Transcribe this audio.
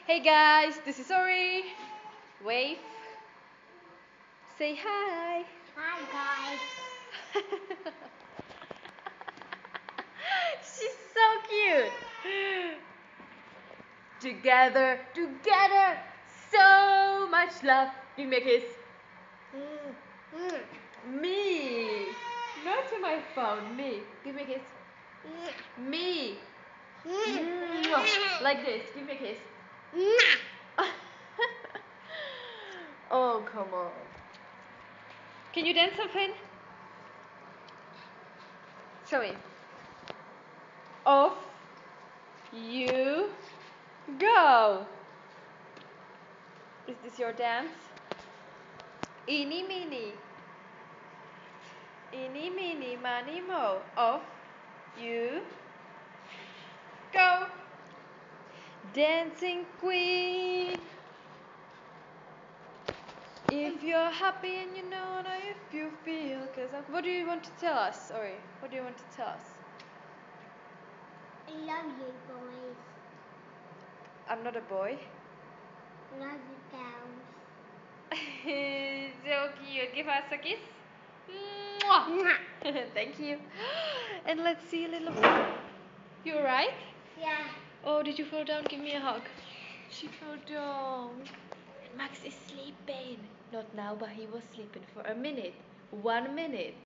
Hey guys, this is Ori. Wave. Say hi. Hi guys. She's so cute. Together, so much love. Give me a kiss. Me. Not to my phone. Me. Give me a kiss. Me. Like this. Give me a kiss. Oh, come on. Can you dance something? Show me. Off you go. Is this your dance? Eeny meeny. Eeny meeny miny mo. Off you go. Dancing queen. If you're happy and you know how if you feel. What do you want to tell us, Ori? What do you want to tell us? I love you boys. I'm not a boy. Love you girls. So cute. Give us a kiss. Mwah. Thank you. And let's see a little. You alright? Yeah. Oh, did you fall down? Give me a hug. She fell down. And Max is sleeping. Not now, but he was sleeping for a minute. 1 minute.